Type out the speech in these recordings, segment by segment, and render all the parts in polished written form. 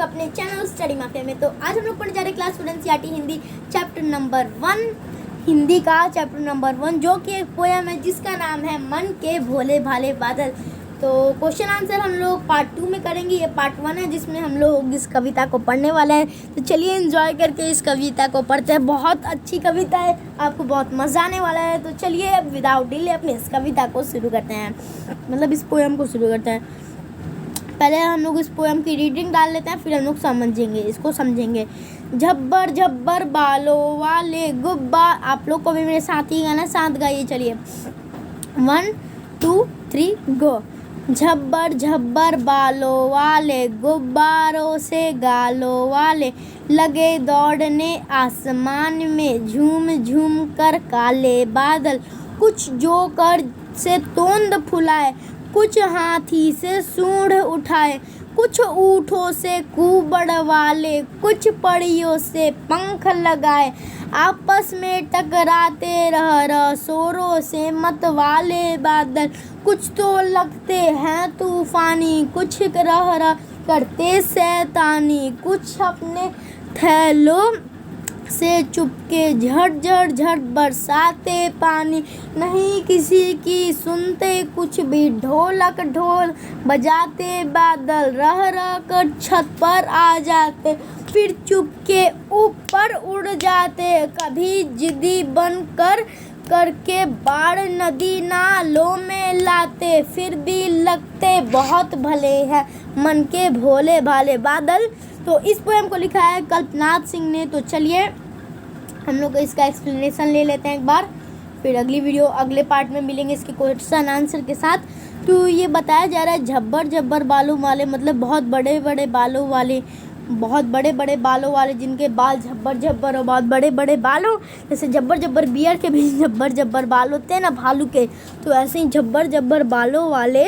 आपका अपने channel study mafia में। तो आज हम लोग पढ़ने जा रहे हैं class 4 NCERT Hindi chapter number 1, Hindi का चैप्टर नंबर 1, जो कि एक पोयम है जिसका नाम है मन के भोले भाले बादल। तो क्वेश्चन आंसर हम लोग पार्ट 2 में करेंगे। ये पार्ट 1 है जिसमें हम लोग इस कविता को पढ़ने वाले हैं। तो चलिए एंजॉय करके इस कविता को पढ़ते हैं। बहुत अच्छी कविता है, आपको बहुत मज़ा आने वाला है। तो चलिए अब विदाउट डिले अपने इस कविता को शुरू करते हैं, मतलब इस पोयम को शुरू करते हैं। पहले हम लोग इस पोयम की रीडिंग डाल लेते हैं, फिर हम लोग समझेंगे, इसको समझेंगे। झब्बर झब्बर बालों वाले गुब्बार, आप लोग को भी मेरे साथ ही गाना, साथ गाइए। चलिए 1 2 3 गो। झब्बर झब्बर बालों वाले गुब्बारों से गालों वाले लगे दौड़ने आसमान में, झूम झूम कर काले बादल। कुछ जोकर से तोंद फुलाए, कुछ हाथी से सूंड उठाए, कुछ ऊँटों से कुबड़ वाले, कुछ परियों से पंख लगाए। आपस में टकराते रह शोरों से मत वाले बादल। कुछ तो लगते हैं तूफानी, कुछ रह करते शैतानी। कुछ अपने थैलों से चुपके झट झट झट बरसाते पानी। नहीं किसी की सुनते कुछ भी, ढोलक ढोल बजाते बादल। रह कर छत पर आ जाते, फिर चुपके ऊपर उड़ जाते। कभी जिद्दी बन करके बाढ़ नदी नालों में लाते, फिर भी लगते बहुत भले हैं मन के भोले भाले बादल। तो इस पोएम को लिखा है कल्पनाथ सिंह ने। तो चलिए हम लोग इसका एक्सप्लेनेशन ले लेते हैं एक बार, फिर अगली वीडियो अगले पार्ट में मिलेंगे इसके क्वेश्चन आंसर के साथ। तो ये बताया जा रहा है झब्बर झब्बर बालों वाले, मतलब बहुत बड़े बड़े बालों वाले, बहुत बड़े बड़े बालों वाले, जिनके बाल झब्बर झब्बर और बहुत बड़े बड़े बालों। जैसे झब्बर झब्बर बियर के भी झब्बर झब्बर बाल होते हैं ना भालू के, तो ऐसे ही झब्बर झब्बर बालों वाले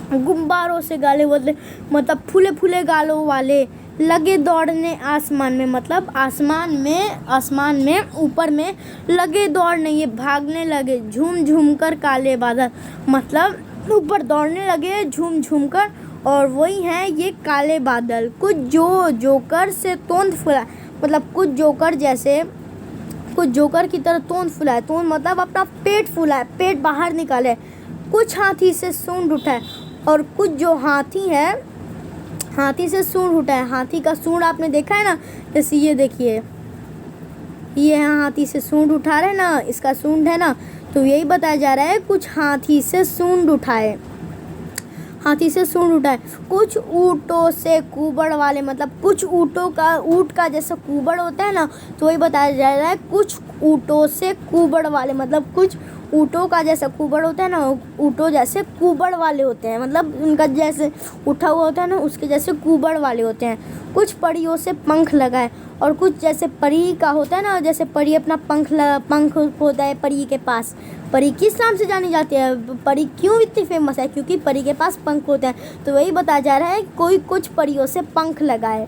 गुब्बारों से गाले बोलते, मतलब फूले फूले गालों वाले लगे दौड़ने आसमान में, मतलब आसमान में ऊपर में लगे दौड़ने, ये भागने लगे झूम झूम कर काले बादल, मतलब ऊपर दौड़ने लगे झूम झूम कर, और वही हैं ये काले बादल। कुछ जोकर से तोंद फुलाए, मतलब कुछ जोकर की तरह तोंद फुलाए, तोंद मतलब अपना पेट फुलाए, पेट बाहर निकाले। कुछ हाथी से सूंड उठाए, और कुछ जो हाथी है हाथी से सूंड उठाए। हाथी का सूंड आपने देखा है ना, जैसे ये देखिए, ये हाथी से सूंड उठा रहे हैं ना, इसका सूंड है ना, तो यही बताया जा रहा है कुछ हाथी से सूंड उठाए, हाथी से सूंड उठाए। कुछ ऊँटों से कुबड़ वाले, मतलब कुछ ऊँट का जैसा कुबड़ होता है ना, तो वही बताया जा रहा है कुछ ऊँटों से कुबड़ वाले, मतलब कुछ ऊँटों का जैसा कुबड़ होता है ना, ऊँटों जैसे कुबड़ वाले होते हैं, मतलब उनका जैसे उठा हुआ होता है ना, उसके जैसे कुबड़ वाले होते हैं। कुछ परियों से पंख लगाए, और कुछ जैसे परी का होता है ना, जैसे परी अपना पंख होता है परी के पास। परी किस नाम से जानी जाती है, परी क्यों इतनी फेमस है, क्योंकि परी के पास पंख होते हैं। तो वही बताया जा रहा है कोई कुछ परियों से पंख लगाए,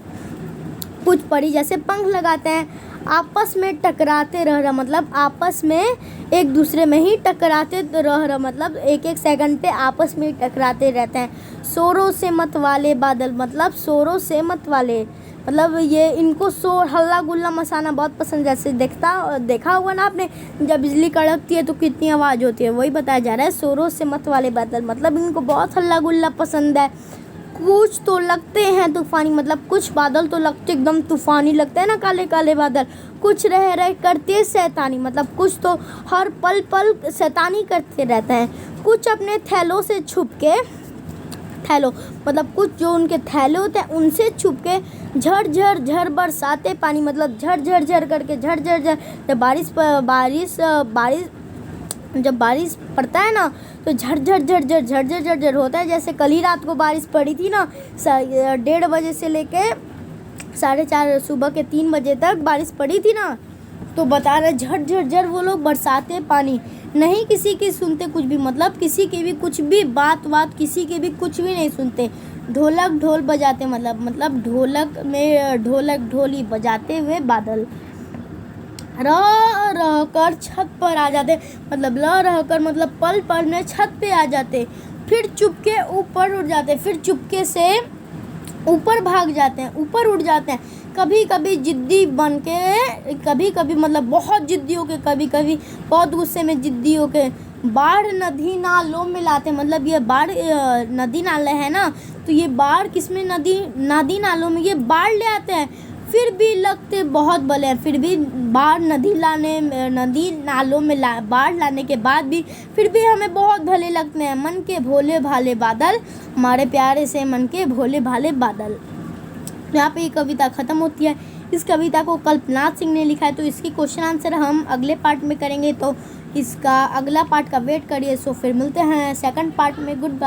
कुछ परी जैसे पंख लगाते हैं। आपस में टकराते रह, मतलब आपस में एक दूसरे में ही टकराते रह, मतलब एक एक सेकंड पे आपस में टकराते रहते हैं। शोरों से मत वाले बादल, मतलब शोरों से मत वाले, मतलब ये इनको शोर हल्ला गुल्ला मचाना बहुत पसंद, जैसे देखा होगा ना आपने, जब बिजली कड़कती है तो कितनी आवाज़ होती है, वही बताया जा रहा है शोरों से मत वाले बादल, मतलब इनको बहुत हल्ला गुल्ला पसंद है। कुछ तो लगते हैं तूफानी, मतलब कुछ बादल तो लगते एकदम तूफानी लगते हैं ना काले काले बादल। कुछ रह करते शैतानी, मतलब कुछ तो हर पल पल शैतानी करते रहते हैं। कुछ अपने थैलों से छुप के, थैलों मतलब कुछ जो उनके थैले होते हैं उनसे छुप के झर झर झर बरसाते पानी, मतलब झर झर झर करके झर झर झर, जब बारिश पड़ता है ना तो झर झर झर झर झर झर झर झर होता है। जैसे कल ही रात को बारिश पड़ी थी ना, 1:30 बजे से लेके 4:30 सुबह के 3 बजे तक बारिश पड़ी थी ना, तो बता रहे झर झर झर वो लोग बरसाते पानी। नहीं किसी की सुनते कुछ भी, मतलब किसी की भी कुछ भी बात किसी की भी कुछ भी नहीं सुनते। ढोलक ढोल बजाते, मतलब ढोलक में ढोलक ढोली बजाते हुए बादल। रह कर छत पर आ जाते, मतलब रह कर मतलब पल पल में छत पे आ जाते। फिर चुपके ऊपर उड़ जाते, फिर चुपके से ऊपर भाग जाते हैं, ऊपर उठ जाते हैं। कभी कभी जिद्दी बन के, कभी कभी मतलब बहुत जिद्दी होके, कभी कभी बहुत गुस्से में जिद्दी होके बाढ़ नदी नालों में लाते हैं। मतलब ये बाढ़ नदी नाले है ना, तो ये बाढ़ किसमें, नदी नालों में ये बाढ़ ले आते हैं। फिर भी लगते बहुत भले हैं, फिर भी बाढ़ नदी नालों में बाढ़ लाने के बाद भी फिर भी हमें बहुत भले लगते हैं। मन के भोले भाले बादल, हमारे प्यारे से मन के भोले भाले बादल। यहाँ पे ये कविता ख़त्म होती है। इस कविता को कल्पनाथ सिंह ने लिखा है, तो इसकी क्वेश्चन आंसर हम अगले पार्ट में करेंगे। तो इसका अगला पार्ट का वेट करिए। सो फिर मिलते हैं सेकंड पार्ट में। Good bye.